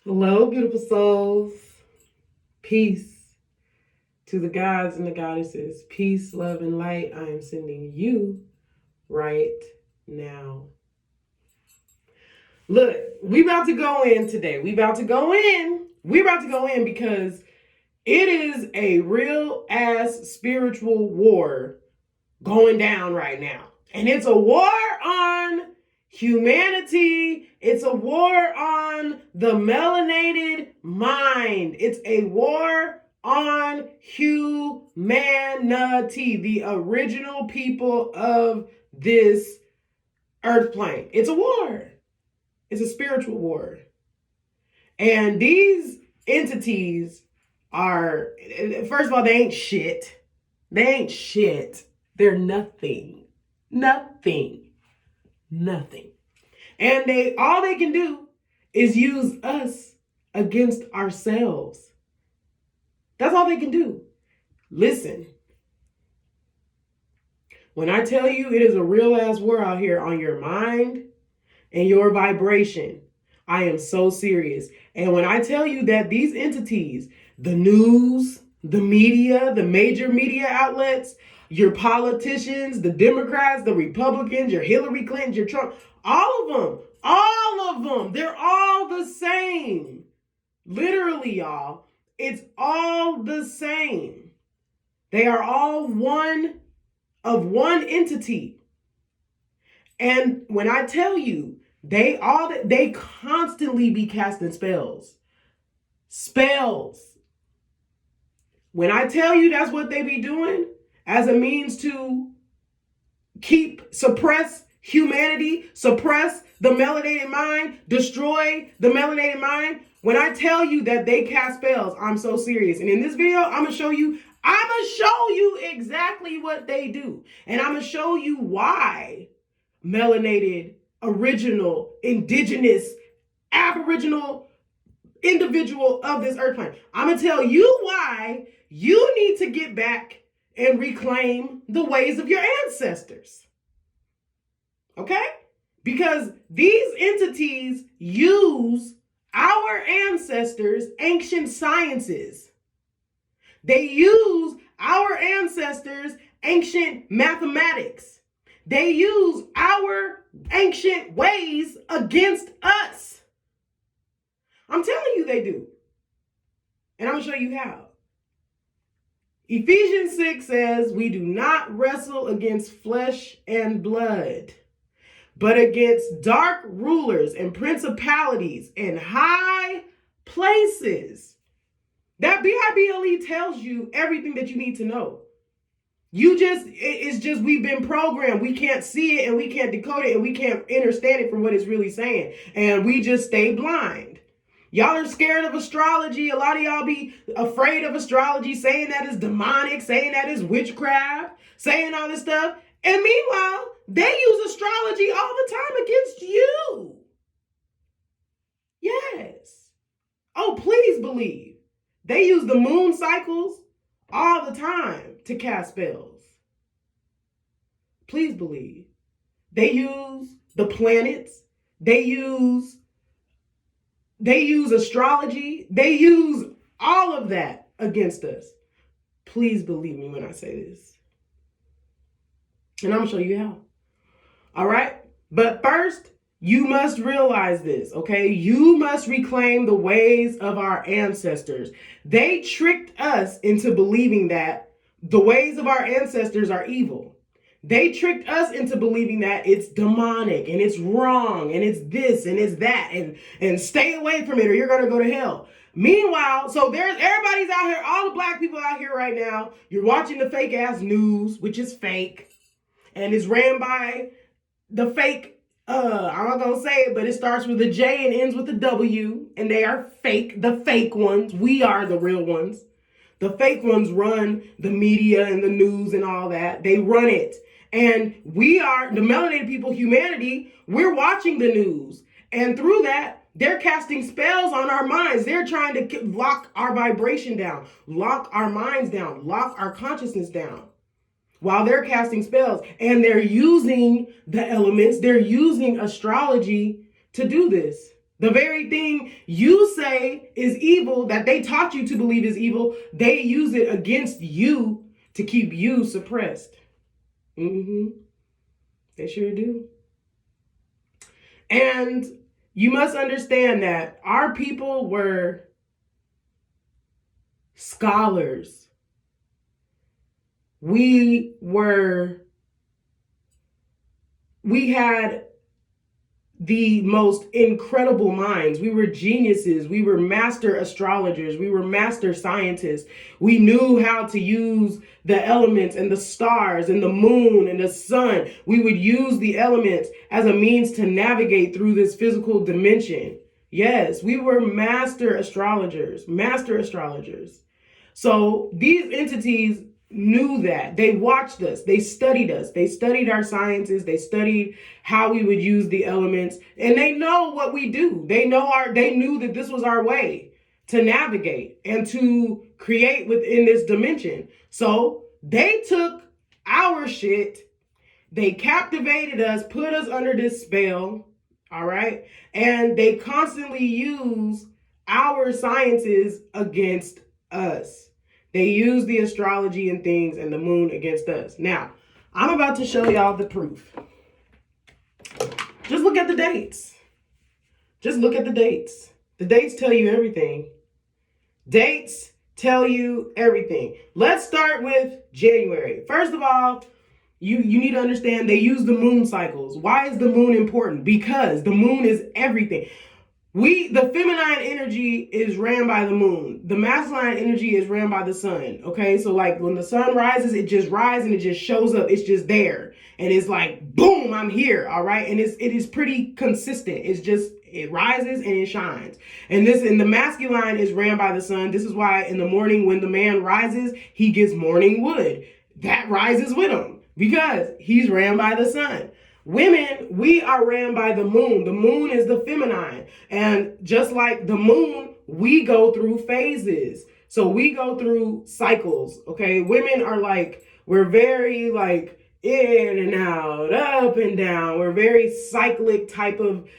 Hello, beautiful souls. Peace to the gods and the goddesses. Peace, love, and light I am sending you right now. Look, we about to go in today. We about to go in because it is a real ass spiritual war going down right now. And it's a war on humanity. It's a war on the melanated mind. It's a war on humanity, the original people of this earth plane. It's a war. It's a spiritual war. And these entities are, first of all, they ain't shit. They ain't shit. They're nothing. Nothing. And all they can do is use us against ourselves. That's all they can do. Listen. When I tell you it is a real ass war out here on your mind and your vibration, I am so serious. And when I tell you that these entities, the news, the media, the major media outlets, your politicians, the Democrats, the Republicans, your Hillary Clinton, your Trump, all of them, they're all the same. Literally, y'all, it's all the same. They are all one entity. And when I tell you, they constantly be casting spells. When I tell you that's what they be doing as a means to suppress humanity, suppress the melanated mind, destroy the melanated mind. When I tell you that they cast spells, I'm so serious. And in this video, I'm gonna show you exactly what they do. And I'm gonna show you why melanated, original, indigenous, aboriginal individual of this earth plane. I'm gonna tell you why you need to get back and reclaim the ways of your ancestors. Okay? Because these entities use our ancestors' ancient sciences. They use our ancestors' ancient mathematics. They use our ancient ways against us. I'm telling you they do. And I'm going to show you how. Ephesians 6 says, we do not wrestle against flesh and blood, but against dark rulers and principalities in high places. That BIBLE tells you everything that you need to know. We've been programmed. We can't see it and we can't decode it and we can't understand it from what it's really saying. And we just stay blind. Y'all are scared of astrology. A lot of y'all be afraid of astrology, saying that is demonic, saying that is witchcraft, saying all this stuff. And meanwhile, they use astrology all the time against you. Yes. Oh, please believe. They use the moon cycles all the time to cast spells. Please believe. They use the planets. They use astrology. They use all of that against us. Please believe me when I say this. And I'm going to show you how. All right? But first, you must realize this, okay? You must reclaim the ways of our ancestors. They tricked us into believing that the ways of our ancestors are evil. They tricked us into believing that it's demonic and it's wrong and it's this and it's that and stay away from it or you're going to go to hell. Meanwhile, so everybody's out here, all the black people out here right now, you're watching the fake ass news, which is fake and is ran by the fake, I'm not going to say it, but it starts with a J and ends with a W, and they are fake, the fake ones. We are the real ones. The fake ones run the media and the news and all that. They run it. And we are, the melanated people, humanity, we're watching the news. And through that, they're casting spells on our minds. They're trying to lock our vibration down, lock our minds down, lock our consciousness down. While they're casting spells, and they're using the elements, they're using astrology to do this. The very thing you say is evil, that they taught you to believe is evil, they use it against you to keep you suppressed. They sure do. And you must understand that our people were scholars. We had the most incredible minds. We were geniuses. We were master astrologers. We were master scientists. We knew how to use the elements and the stars and the moon and the sun. We would use the elements as a means to navigate through this physical dimension. Yes, we were master astrologers. So these entities knew that. They watched us. They studied us. They studied our sciences. They studied how we would use the elements. And they know what we do. They knew that this was our way to navigate and to create within this dimension. So they took our shit. They captivated us, put us under this spell. All right. And they constantly use our sciences against us. They use the astrology and things and the moon against us. Now, I'm about to show y'all the proof. Just look at the dates. Just look at the dates. The dates tell you everything. Dates tell you everything. Let's start with January. First of all, you need to understand they use the moon cycles. Why is the moon important? Because the moon is everything. The feminine energy is ran by the moon. The masculine energy is ran by the sun. Okay, so like when the sun rises, it just rises and it just shows up. It's just there, and it's like boom, I'm here. All right, and it is pretty consistent. It rises and it shines. And the masculine is ran by the sun. This is why in the morning when the man rises, he gets morning wood. That rises with him because he's ran by the sun. Women, we are ran by the moon. The moon is the feminine. And just like the moon, we go through phases. So we go through cycles, okay? Women are like, we're very like in and out, up and down. We're very cyclic type of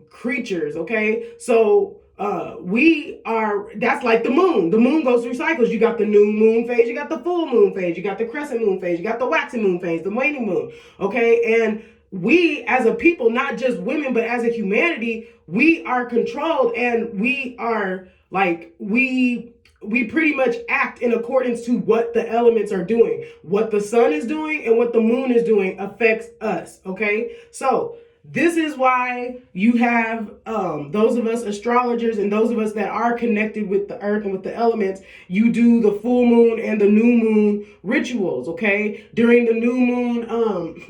creatures, okay? So that's like the moon. The moon goes through cycles. You got the new moon phase, you got the full moon phase, you got the crescent moon phase, you got the waxing moon phase, the waning moon, okay? And we as a people, not just women, but as a humanity, we are controlled, and we are like, we pretty much act in accordance to what the elements are doing. What the sun is doing and what the moon is doing affects us, okay? So this is why you have those of us astrologers and those of us that are connected with the earth and with the elements, you do the full moon and the new moon rituals, okay? During the new moon,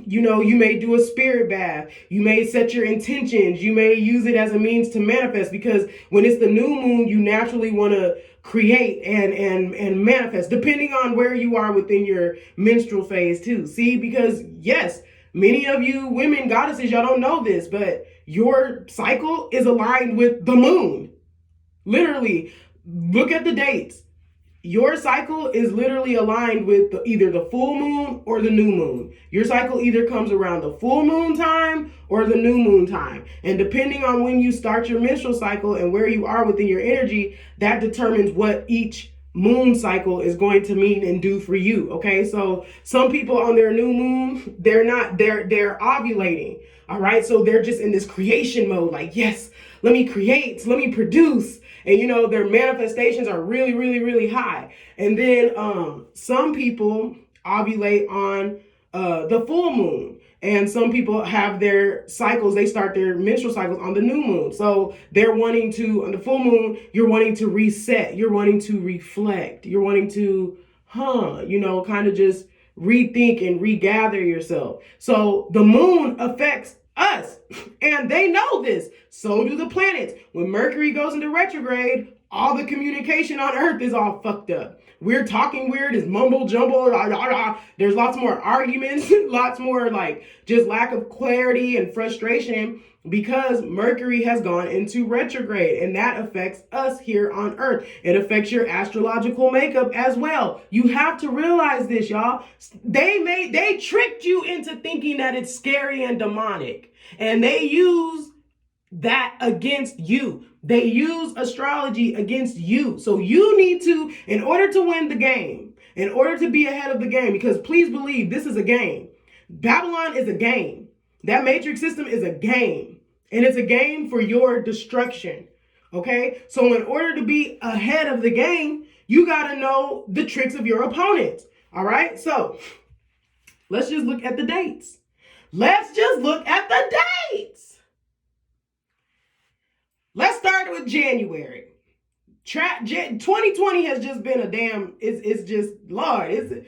you may do a spirit bath. You may set your intentions. You may use it as a means to manifest, because when it's the new moon, you naturally want to create and manifest, depending on where you are within your menstrual phase too. See, because yes, many of you women goddesses, y'all don't know this, but your cycle is aligned with the moon. Literally, look at the dates. Your cycle is literally aligned with either the full moon or the new moon. Your cycle either comes around the full moon time or the new moon time. And depending on when you start your menstrual cycle and where you are within your energy, that determines what each moon cycle is going to mean and do for you. Okay, so some people on their new moon, they're ovulating. All right, so they're just in this creation mode, like, yes, let me create, let me produce. And their manifestations are really, really, really high. And then some people ovulate on the full moon. And some people have their cycles, they start their menstrual cycles on the new moon. So they're wanting to, on the full moon, you're wanting to reset, you're wanting to reflect, you're wanting to, kind of just rethink and regather yourself. So the moon affects us, and they know this. So do the planets. When Mercury goes into retrograde, all the communication on Earth is all fucked up. We're talking weird, it's mumble jumble. There's lots more arguments, lots more like just lack of clarity and frustration because Mercury has gone into retrograde, and that affects us here on Earth. It affects your astrological makeup as well. You have to realize this, y'all. They tricked you into thinking that it's scary and demonic, and they use that against you. They use astrology against you. So you need to, in order to win the game, in order to be ahead of the game, because please believe this is a game. Babylon is a game. That matrix system is a game. And it's a game for your destruction. Okay? So in order to be ahead of the game, you got to know the tricks of your opponents. All right? So let's just look at the dates. Let's just look at the dates. Let's start with January. 2020 has just been a damn, it's just, Lord,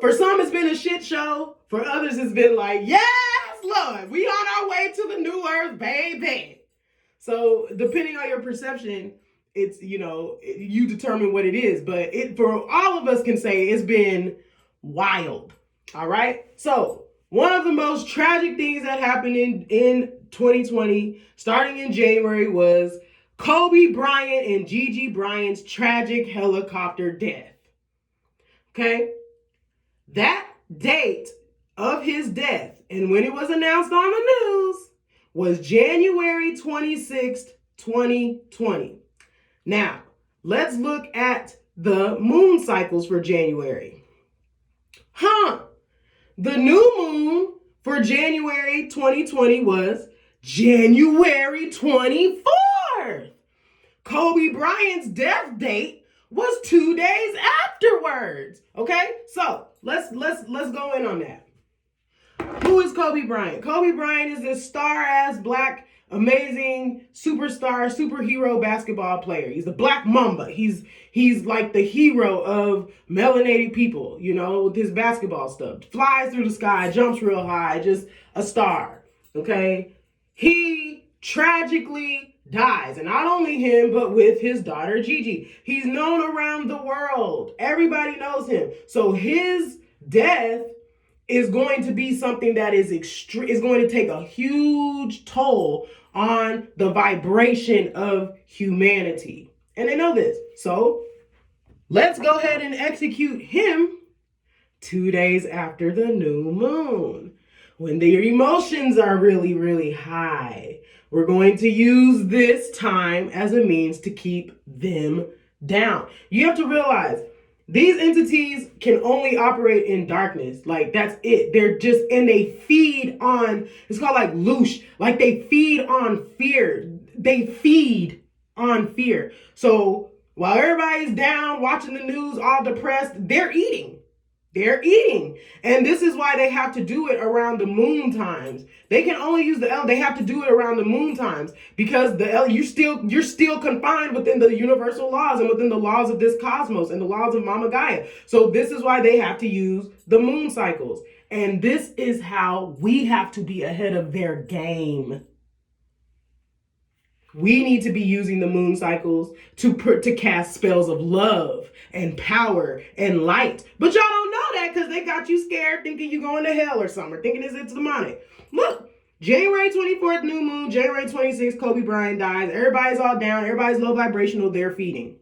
for some it's been a shit show. For others it's been like, yes, Lord, we on our way to the new earth, baby. So depending on your perception, it's, you determine what it is. But for all of us can say it's been wild. All right. So one of the most tragic things that happened in 2020, starting in January, was Kobe Bryant and Gigi Bryant's tragic helicopter death. Okay? That date of his death, and when it was announced on the news, was January 26th, 2020. Now, let's look at the moon cycles for January. The new moon for January 2020 was January 24th. Kobe Bryant's death date was 2 days afterwards. Okay, so let's go in on that. Who is Kobe Bryant? Kobe Bryant is this star-ass black, amazing superstar, superhero basketball player. He's the Black Mamba. He's like the hero of melanated people, with his basketball stuff. Flies through the sky, jumps real high, just a star. Okay, he tragically dies, and not only him, but with his daughter Gigi. He's known around the world. Everybody knows him. So his death is going to be something that is going to take a huge toll on the vibration of humanity. And they know this. So let's go ahead and execute him 2 days after the new moon, when their emotions are really, really high. We're going to use this time as a means to keep them down. You have to realize these entities can only operate in darkness. Like, that's it. And they feed on, it's called like loosh. Like, they feed on fear. They feed on fear. So while everybody's down, watching the news, all depressed, they're eating. They're eating. And this is why they have to do it around the moon times. They can only use the L. They have to do it around the moon times because the L, you're still confined within the universal laws and within the laws of this cosmos and the laws of Mama Gaia. So this is why they have to use the moon cycles. And this is how we have to be ahead of their game. We need to be using the moon cycles to cast spells of love and power and light. But y'all don't know that because they got you scared thinking you're going to hell or something, or thinking it's demonic. Look, January 24th, new moon, January 26th, Kobe Bryant dies. Everybody's all down. Everybody's low vibrational. They're feeding.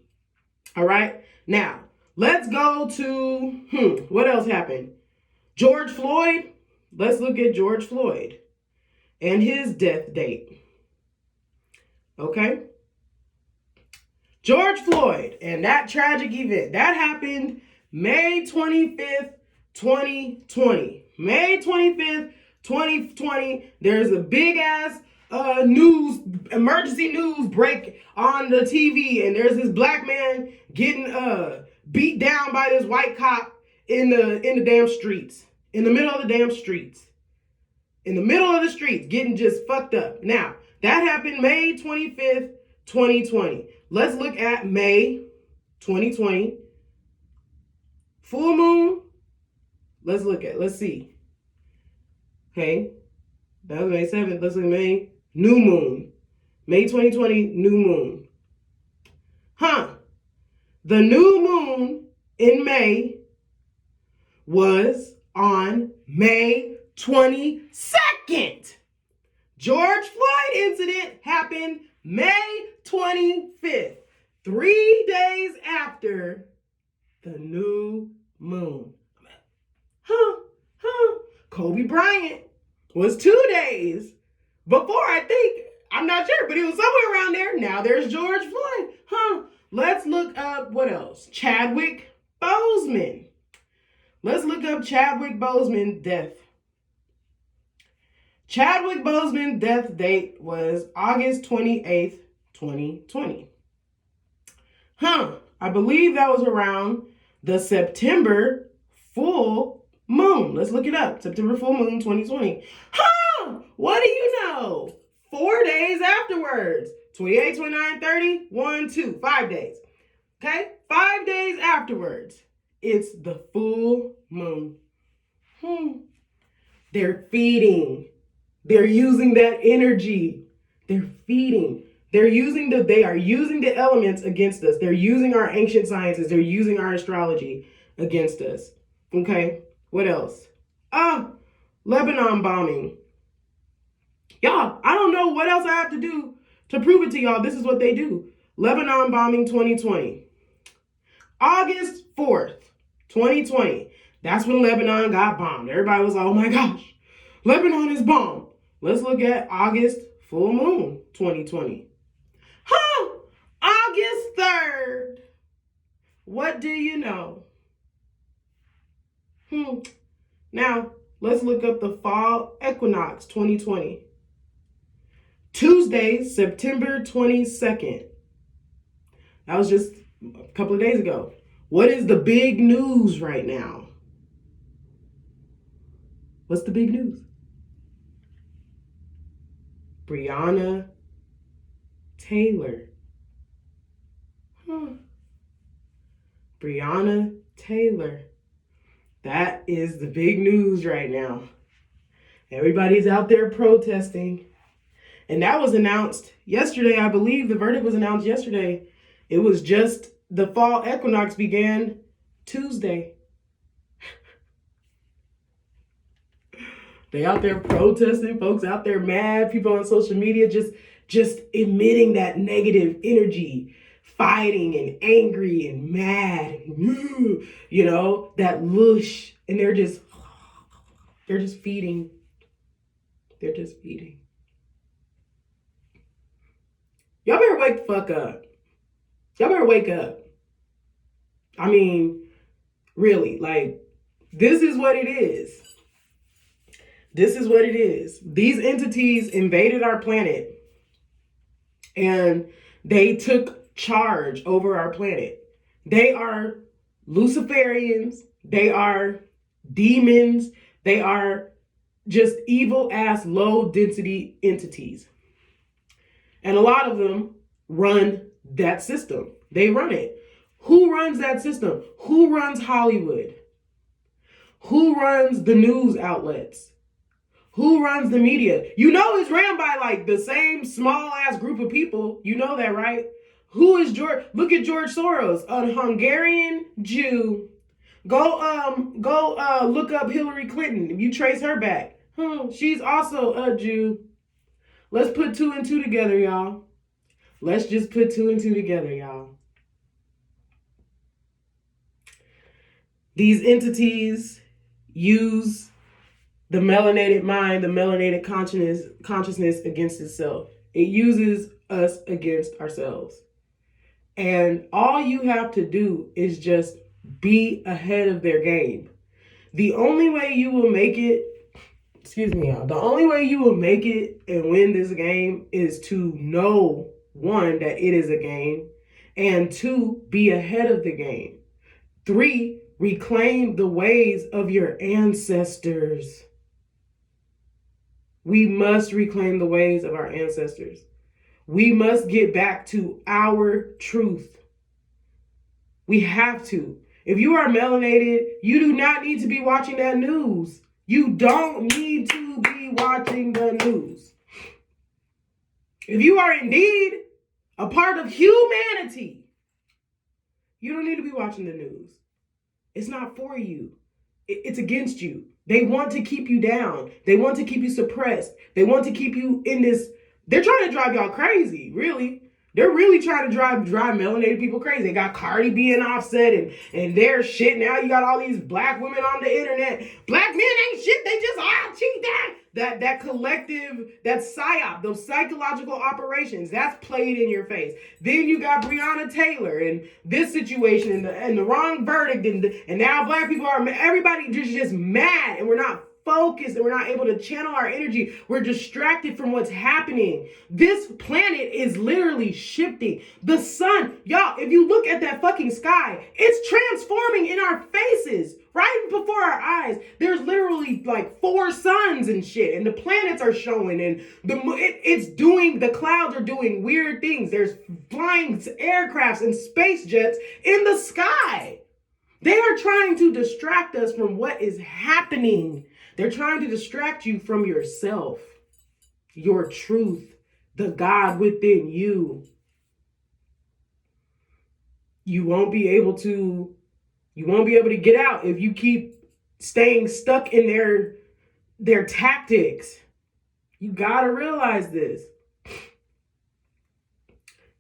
All right. Now, let's go to, what else happened? George Floyd. Let's look at George Floyd and his death date. Okay. George Floyd and that tragic event that happened May 25th, 2020. May 25th, 2020. There's a big ass emergency news break on the TV, and there's this black man getting beat down by this white cop in the damn streets. In the middle of the damn streets. In the middle of the streets, getting just fucked up. Now, that happened May 25th, 2020. Let's look at May 2020. Full moon. Let's see. Okay. That was May 7th. Let's look at May. New moon. May 2020, new moon. The new moon in May was on May 22nd. George Floyd incident happened May 25th, 3 days after the new moon. Kobe Bryant was 2 days before, I think. I'm not sure, but it was somewhere around there. Now there's George Floyd. Let's look up what else. Chadwick Boseman. Let's look up Chadwick Boseman death. Chadwick Boseman death date was August 28th, 2020. I believe that was around the September full moon. Let's look it up. September full moon 2020. What do you know? 4 days afterwards. 28, 29, 30, 1, 2. 5 days. Okay? 5 days afterwards. It's the full moon. They're feeding. They're using that energy. They're feeding. They are using the elements against us. They're using our ancient sciences. They're using our astrology against us. Okay? What else? Lebanon bombing. Y'all, I don't know what else I have to do to prove it to y'all. This is what they do. Lebanon bombing 2020. August 4th, 2020. That's when Lebanon got bombed. Everybody was like, oh my gosh, Lebanon is bombed. Let's look at August full moon 2020. August 3rd. What do you know? Now, let's look up the fall equinox 2020. Tuesday, September 22nd. That was just a couple of days ago. What is the big news right now? What's the big news? Breonna Taylor. Breonna Taylor. That is the big news right now. Everybody's out there protesting. And that was announced yesterday. I believe the verdict was announced yesterday. It was just the fall equinox began Tuesday. They out there protesting, folks out there mad, people on social media just emitting that negative energy, fighting and angry and mad, you know, that lush, and they're just feeding. They're just feeding. Y'all better wake the fuck up. Y'all better wake up. I mean, really, like, this is what it is. This is what it is. These entities invaded our planet and they took charge over our planet. They are Luciferians. They are demons. They are just evil ass low density entities. And a lot of them run that system. They run it. Who runs that system? Who runs Hollywood? Who runs the news outlets? Who runs the media? You know it's ran by like the same small ass group of people. You know that, right? Who is George? Look at George Soros, a Hungarian Jew. Go look up Hillary Clinton. If you trace her back, she's also a Jew. Let's put 2 and 2 together, y'all. Let's just put 2 and 2 together, y'all. These entities use the melanated mind, the melanated consciousness against itself. It uses us against ourselves. And all you have to do is just be ahead of their game. The only way you will make it, the only way you will make it and win this game is to know, 1, that it is a game, and 2, be ahead of the game. 3, reclaim the ways of your ancestors. We must reclaim the ways of our ancestors. We must get back to our truth. We have to. If you are melanated, you do not need to be watching that news. You don't need to be watching the news. If you are indeed a part of humanity, you don't need to be watching the news. It's not for you. It's against you. They want to keep you down. They want to keep you suppressed. They want to keep you in this. They're trying to drive y'all crazy, really. They're really trying to drive melanated people crazy. They got Cardi B and Offset and their shit. Now you got all these black women on the internet. Black men ain't shit. They just cheat that. that collective, that psyop, those psychological operations, that's played in your face. Then you got Breonna Taylor and this situation and the wrong verdict and now black people are, everybody just mad, and we're not focused, and we're not able to channel our energy. We're distracted from what's happening. This planet is literally shifting. The sun, y'all, if you look at that fucking sky, it's transforming in our faces, right before our eyes. There's literally like 4 suns and shit, and the planets are showing, and the clouds are doing weird things. There's flying aircrafts and space jets in the sky. They are trying to distract us from what is happening. They're trying to distract you from yourself, your truth, the God within you. You won't be able to get out if you keep staying stuck in their tactics. You gotta realize this.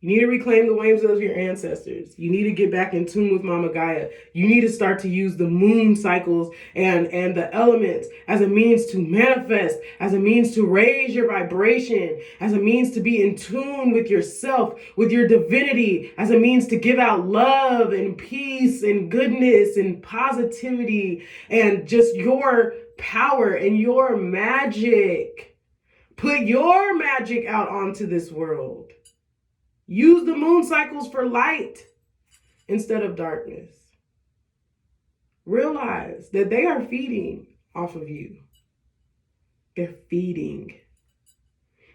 You need to reclaim the waves of your ancestors. You need to get back in tune with Mama Gaia. You need to start to use the moon cycles and the elements as a means to manifest, as a means to raise your vibration, as a means to be in tune with yourself, with your divinity, as a means to give out love and peace and goodness and positivity and just your power and your magic. Put your magic out onto this world. Use the moon cycles for light instead of darkness. Realize that they are feeding off of you. They're feeding.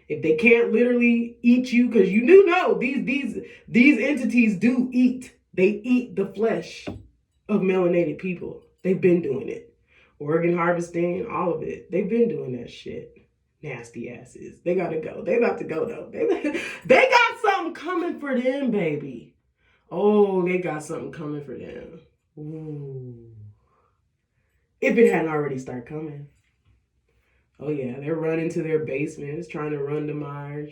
If they can't literally eat you, because you do know these entities do eat. They eat the flesh of melanated people. They've been doing it. Organ harvesting, all of it. They've been doing that shit. Nasty asses. They gotta go. They about to go though. They got something coming for them, baby. Oh, they got something coming for them. Ooh. If it hadn't already started coming. Oh yeah, they're running to their basements, trying to run to Mars.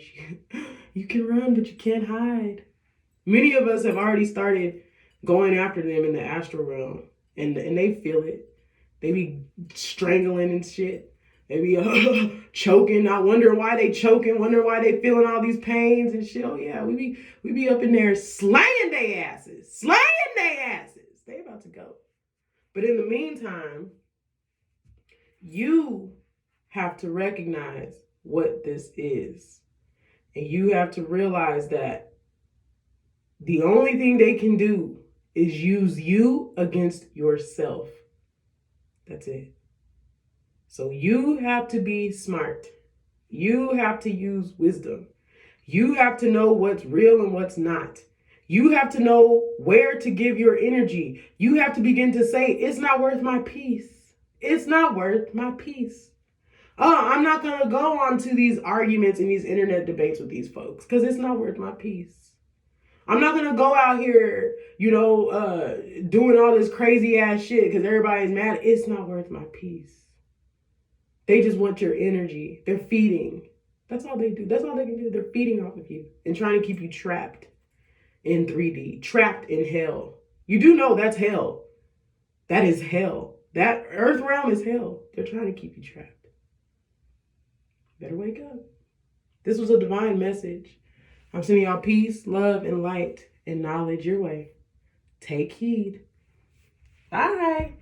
You can run, but you can't hide. Many of us have already started going after them in the astral realm, and they feel it. They be strangling and shit. They be choking, not wondering why they choking, wondering why they feeling all these pains and shit. Oh yeah, we be up in there slaying they asses. They about to go. But in the meantime, you have to recognize what this is. And you have to realize that the only thing they can do is use you against yourself. That's it. So you have to be smart. You have to use wisdom. You have to know what's real and what's not. You have to know where to give your energy. You have to begin to say, it's not worth my peace. It's not worth my peace. I'm not going to go on to these arguments and these internet debates with these folks because it's not worth my peace. I'm not going to go out here, doing all this crazy ass shit because everybody's mad. It's not worth my peace. They just want your energy. They're feeding. That's all they do. That's all they can do. They're feeding off of you and trying to keep you trapped in 3D, trapped in hell. You do know that's hell. That is hell. That earth realm is hell. They're trying to keep you trapped. Better wake up. This was a divine message. I'm sending y'all peace, love, and light and knowledge your way. Take heed. Bye.